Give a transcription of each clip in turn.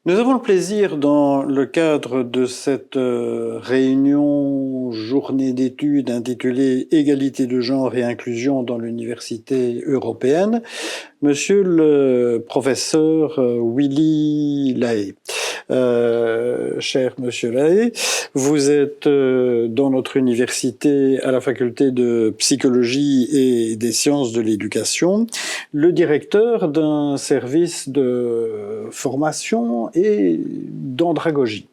Nous avons le plaisir, dans le cadre de cette réunion journée d'études intitulée Égalité de genre et inclusion dans l'université européenne, Monsieur le professeur Willy Lahaye. Cher Monsieur Lahaye, vous êtes dans notre université à la faculté de psychologie et des sciences de l'éducation, le directeur d'un service de formation et d'andragogie.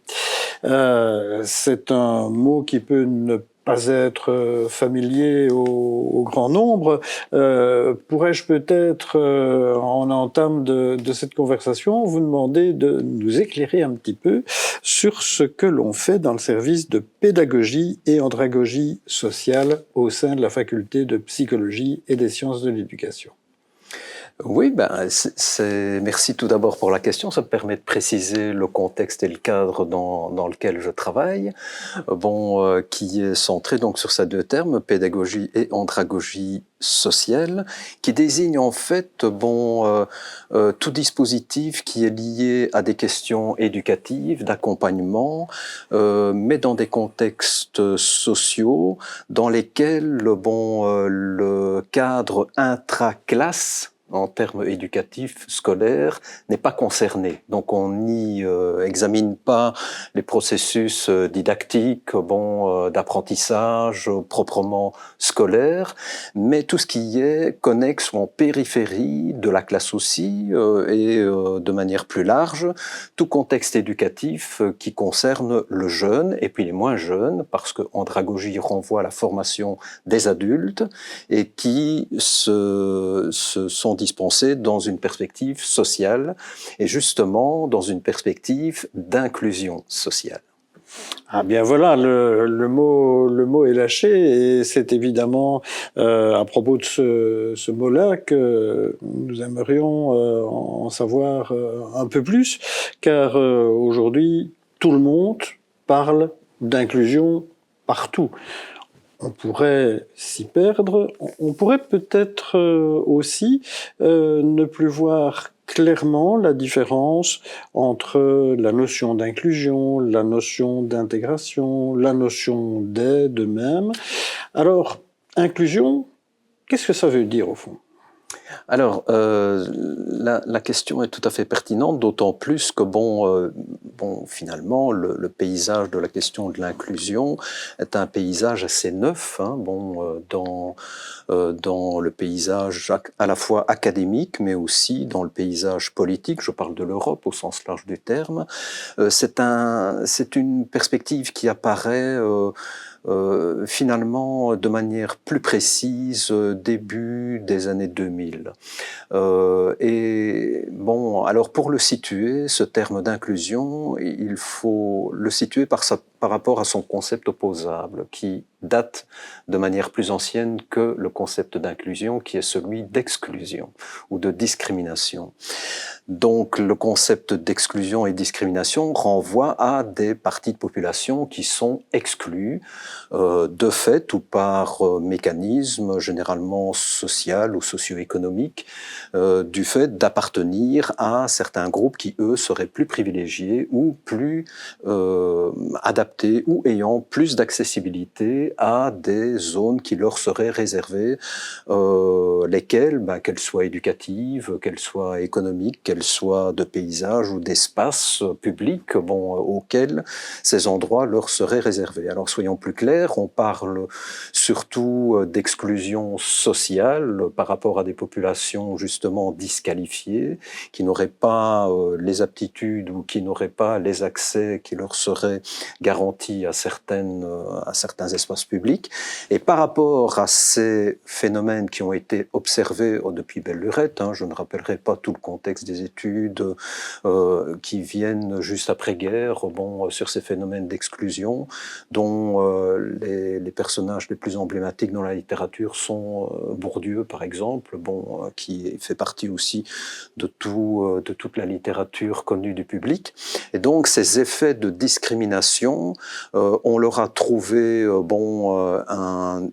C'est un mot qui peut ne pas être familier au grand nombre. Pourrais-je peut-être, en entame de cette conversation, vous demander de nous éclairer un petit peu sur ce que l'on fait dans le service de pédagogie et andragogie sociale au sein de la faculté de psychologie et des sciences de l'éducation? Oui, merci tout d'abord pour la question. Ça me permet de préciser le contexte et le cadre dans lequel je travaille, qui est centré donc sur ces deux termes, pédagogie et andragogie sociale, qui désigne en fait tout dispositif qui est lié à des questions éducatives, d'accompagnement, mais dans des contextes sociaux dans lesquels le cadre intra-classe en termes éducatifs, scolaires, n'est pas concerné. Donc on n'y examine pas les processus didactiques, d'apprentissage proprement scolaire, mais tout ce qui est connexe ou en périphérie de la classe aussi, et de manière plus large, tout contexte éducatif qui concerne le jeune et puis les moins jeunes, parce que andragogie renvoie à la formation des adultes et qui se sont dispensés dans une perspective sociale et justement dans une perspective d'inclusion sociale. Ah bien voilà, le mot est lâché et c'est évidemment à propos de ce mot-là que nous aimerions en savoir un peu plus, car aujourd'hui, tout le monde parle d'inclusion partout. On pourrait s'y perdre. On pourrait peut-être aussi ne plus voir clairement la différence entre la notion d'inclusion, la notion d'intégration, la notion d'aide même. Alors, inclusion, qu'est-ce que ça veut dire au fond ? Alors, la question est tout à fait pertinente, d'autant plus que finalement, le paysage de la question de l'inclusion est un paysage assez neuf, dans le paysage à la fois académique, mais aussi dans le paysage politique. Je parle de l'Europe au sens large du terme. C'est une perspective qui apparaît finalement de manière plus précise début des années 2000. Alors pour le situer, ce terme d'inclusion, il faut le situer par rapport à son concept opposable, qui date de manière plus ancienne que le concept d'inclusion, qui est celui d'exclusion ou de discrimination. Donc le concept d'exclusion et discrimination renvoie à des parties de population qui sont exclues de fait ou par mécanisme généralement social ou socio-économique, du fait d'appartenir à certains groupes qui, eux, seraient plus privilégiés ou plus adaptés ou ayant plus d'accessibilité à des zones qui leur seraient réservées, lesquelles, qu'elles soient éducatives, qu'elles soient économiques, qu'elles soient de paysage ou d'espace public, auxquels ces endroits leur seraient réservés. Alors soyons plus clairs, on parle surtout d'exclusion sociale par rapport à des populations justement disqualifiées, qui n'auraient pas les aptitudes ou qui n'auraient pas les accès qui leur seraient garantis à certains espaces publics. Et par rapport à ces phénomènes qui ont été observés depuis belle lurette, je ne rappellerai pas tout le contexte des études qui viennent juste après-guerre sur ces phénomènes d'exclusion, dont les personnages les plus emblématiques dans la littérature sont Bourdieu, par exemple, qui fait partie aussi de toute la littérature connue du public. Et donc, ces effets de discrimination population, on leur a trouvé un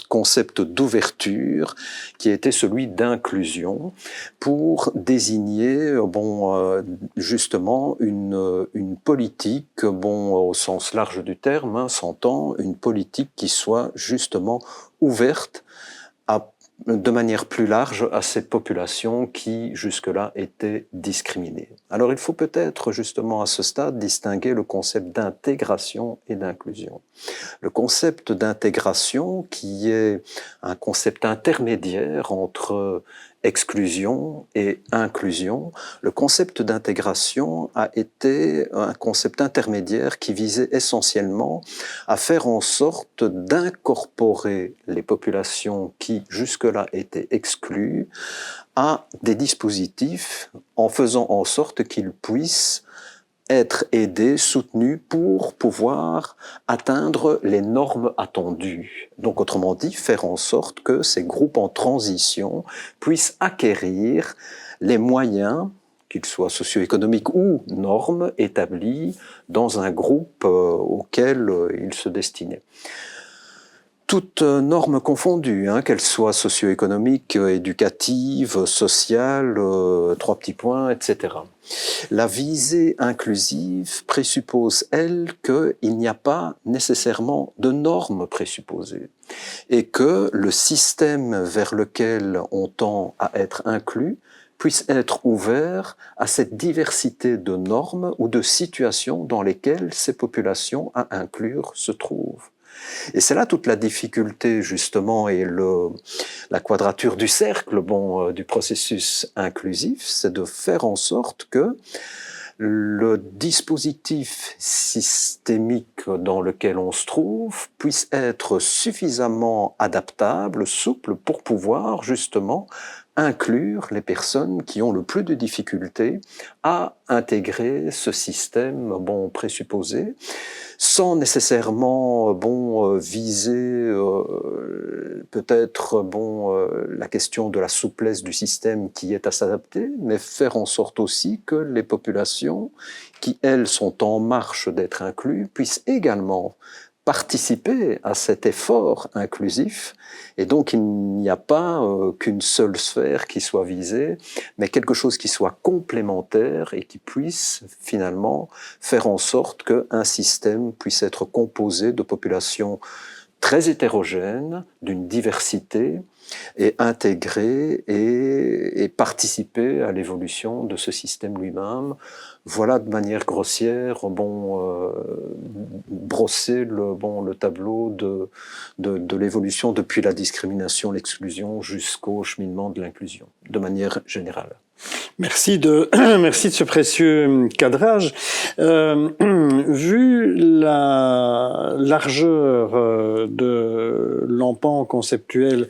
concept d'ouverture qui était celui d'inclusion pour désigner justement une politique, au sens large du terme, hein, s'entend, une politique qui soit justement ouverte de manière plus large à ces populations qui jusque-là étaient discriminées. Alors il faut peut-être justement à ce stade distinguer le concept d'intégration et d'inclusion. Le concept d'intégration qui est un concept intermédiaire entre exclusion et inclusion. Le concept d'intégration a été un concept intermédiaire qui visait essentiellement à faire en sorte d'incorporer les populations qui jusque-là étaient exclues à des dispositifs en faisant en sorte qu'ils puissent être aidés, soutenus pour pouvoir atteindre les normes attendues. Donc, autrement dit, faire en sorte que ces groupes en transition puissent acquérir les moyens, qu'ils soient socio-économiques ou normes, établies dans un groupe auquel ils se destinaient. Toutes normes confondues, hein, qu'elles soient socio-économiques, éducatives, sociales, 3 petits points, etc. La visée inclusive présuppose, elle, qu'il n'y a pas nécessairement de normes présupposées et que le système vers lequel on tend à être inclus puisse être ouvert à cette diversité de normes ou de situations dans lesquelles ces populations à inclure se trouvent. Et c'est là toute la difficulté, justement, et la quadrature du cercle du processus inclusif, c'est de faire en sorte que le dispositif systémique dans lequel on se trouve puisse être suffisamment adaptable, souple, pour pouvoir, justement, inclure les personnes qui ont le plus de difficultés à intégrer ce système présupposé, sans nécessairement viser peut-être la question de la souplesse du système qui est à s'adapter, mais faire en sorte aussi que les populations qui, elles, sont en marche d'être incluses, puissent également participer à cet effort inclusif. Et donc, il n'y a pas qu'une seule sphère qui soit visée, mais quelque chose qui soit complémentaire et qui puisse finalement faire en sorte qu'un système puisse être composé de populations très hétérogènes, d'une diversité, et intégrer et participer à l'évolution de ce système lui-même. Voilà de manière grossière, brosser le tableau de l'évolution depuis la discrimination, l'exclusion jusqu'au cheminement de l'inclusion, de manière générale. Merci de ce précieux cadrage. Vu la largeur de l'empan conceptuel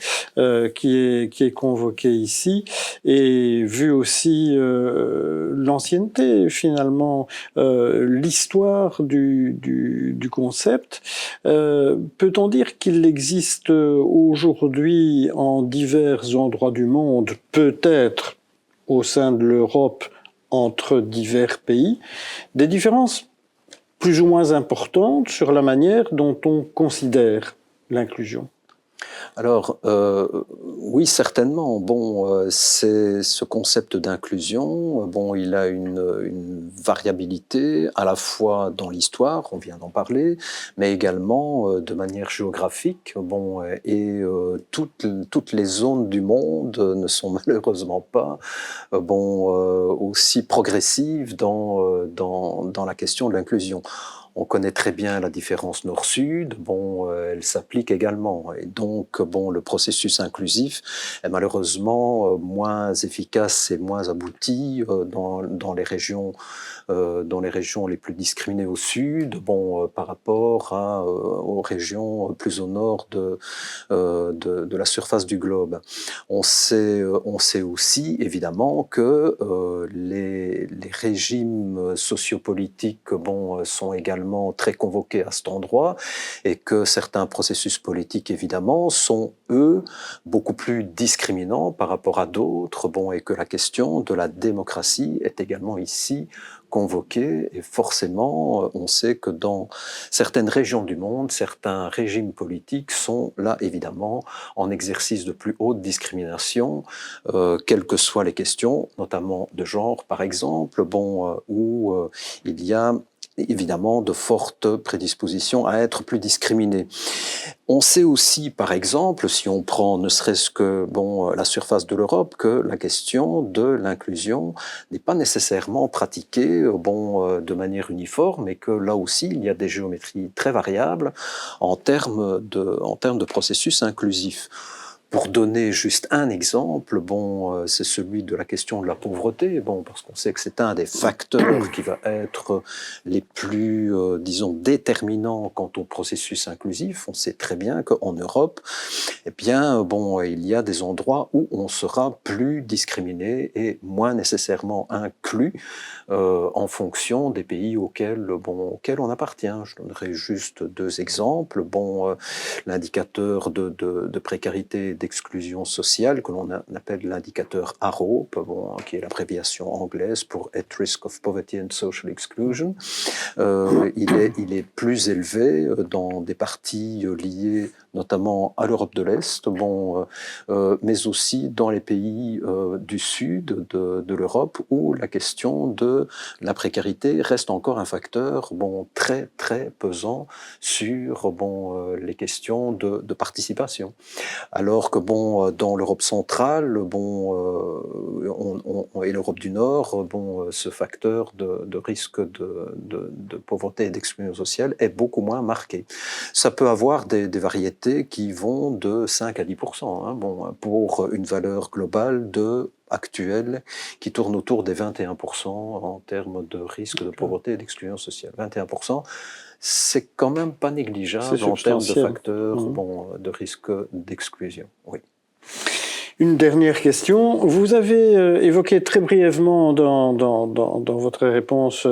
qui est convoqué ici, et vu aussi l'ancienneté, finalement, l'histoire du concept, peut-on dire qu'il existe aujourd'hui en divers endroits du monde, peut-être au sein de l'Europe, entre divers pays, des différences plus ou moins importantes sur la manière dont on considère l'inclusion? Alors, oui, certainement. C'est ce concept d'inclusion. Il a une variabilité à la fois dans l'histoire, on vient d'en parler, mais également de manière géographique. Toutes les zones du monde ne sont malheureusement pas aussi progressives dans la question de l'inclusion. On connaît très bien la différence nord-sud, elle s'applique également. Et donc, le processus inclusif est malheureusement moins efficace et moins abouti dans les régions les plus discriminées au sud, par rapport aux régions plus au nord de la surface du globe. On sait aussi, évidemment, que les régimes sociopolitiques sont également très convoqués à cet endroit et que certains processus politiques, évidemment, sont, eux, beaucoup plus discriminants par rapport à d'autres, et que la question de la démocratie est également ici convoqués et forcément, on sait que dans certaines régions du monde, certains régimes politiques sont là évidemment en exercice de plus haute discrimination, quelles que soient les questions, notamment de genre par exemple, où il y a évidemment de fortes prédispositions à être plus discriminés. On sait aussi, par exemple, si on prend ne serait-ce que la surface de l'Europe, que la question de l'inclusion n'est pas nécessairement pratiquée de manière uniforme et que là aussi, il y a des géométries très variables en termes de processus inclusifs. Pour donner juste un exemple, c'est celui de la question de la pauvreté, parce qu'on sait que c'est un des facteurs qui va être les plus, disons, déterminants quant au processus inclusif. On sait très bien qu'en Europe, eh bien, il y a des endroits où on sera plus discriminé et moins nécessairement inclus en fonction des pays auxquels on appartient. Je donnerai juste deux exemples. L'indicateur de précarité et d'exclusion sociale, que l'on appelle l'indicateur AROP, qui est l'abréviation anglaise pour At Risk of Poverty and Social Exclusion. Il est plus élevé dans des parties liées notamment à l'Europe de l'Est, mais aussi dans les pays du sud de l'Europe, où la question de la précarité reste encore un facteur très très pesant sur les questions de participation. Alors que dans l'Europe centrale et l'Europe du Nord, ce facteur de risque de pauvreté et d'exclusion sociale est beaucoup moins marqué. Ça peut avoir des variétés qui vont de 5 à 10%, pour une valeur globale actuelle qui tourne autour des 21% en termes de risque de pauvreté et d'exclusion sociale. 21%, c'est quand même pas négligeable en termes de facteurs de risque d'exclusion. Oui. Une dernière question. Vous avez évoqué très brièvement dans votre réponse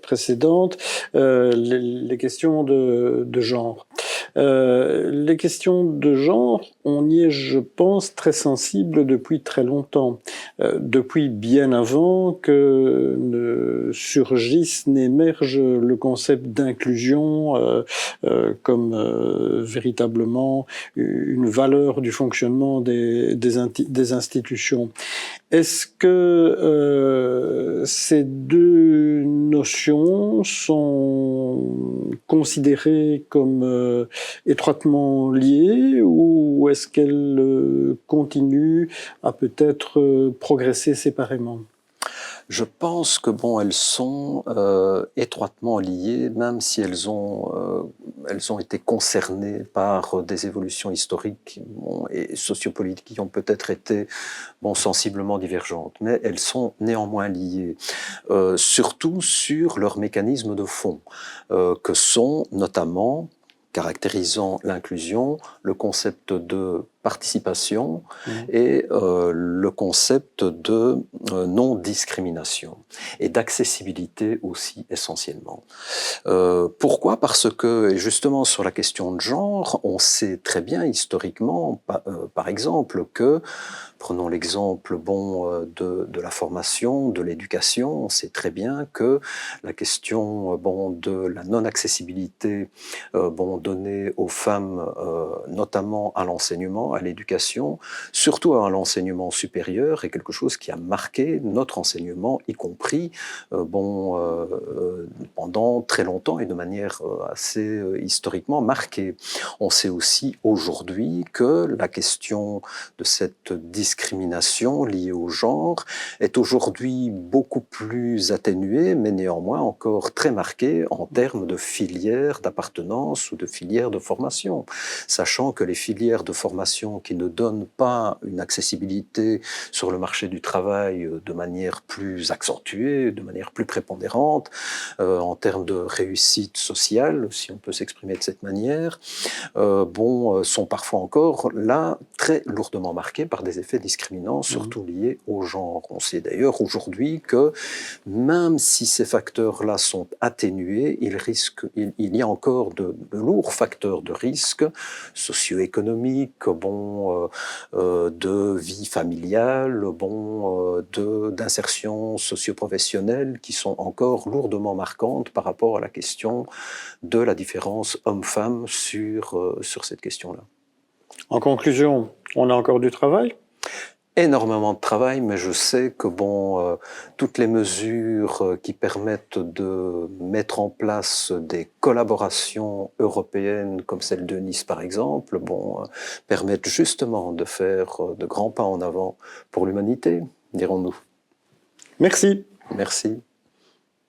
précédente les questions de genre. Les questions de genre, on y est, je pense, très sensible depuis très longtemps. Depuis bien avant que ne surgisse, n'émerge le concept d'inclusion comme véritablement une valeur du fonctionnement des institutions. Est-ce que ces deux notions sont considérées comme étroitement liées ou est-ce qu'elles continuent à peut-être progresser séparément ? Je pense que elles sont étroitement liées, même si elles ont été concernées par des évolutions historiques et sociopolitiques qui ont peut-être été sensiblement divergentes, mais elles sont néanmoins liées, surtout sur leurs mécanismes de fond, que sont notamment, caractérisant l'inclusion, le concept de participation et le concept de non-discrimination et d'accessibilité aussi essentiellement. Pourquoi ? Parce que, et justement sur la question de genre, on sait très bien historiquement, par exemple, que prenons l'exemple de la formation, de l'éducation, on sait très bien que la question de la non-accessibilité donnée aux femmes, notamment à l'enseignement, à l'éducation, surtout à l'enseignement supérieur, est quelque chose qui a marqué notre enseignement, y compris pendant très longtemps et de manière assez historiquement marquée. On sait aussi aujourd'hui que la question de cette discrimination liée au genre est aujourd'hui beaucoup plus atténuée, mais néanmoins encore très marquée en termes de filières d'appartenance ou de filières de formation, sachant que les filières de formation qui ne donnent pas une accessibilité sur le marché du travail de manière plus accentuée, de manière plus prépondérante, en termes de réussite sociale, si on peut s'exprimer de cette manière, sont parfois encore là très lourdement marqués par des effets discriminants, surtout liés au genre. On sait d'ailleurs aujourd'hui que même si ces facteurs-là sont atténués, il y a encore de lourds facteurs de risque socio-économiques, de vie familiale, d'insertion socio-professionnelle, qui sont encore lourdement marquantes par rapport à la question de la différence homme-femme sur cette question-là. En conclusion, on a encore du travail? Énormément de travail, mais je sais que toutes les mesures qui permettent de mettre en place des collaborations européennes, comme celle de Nice par exemple, permettent justement de faire de grands pas en avant pour l'humanité, dirons-nous. Merci. Merci.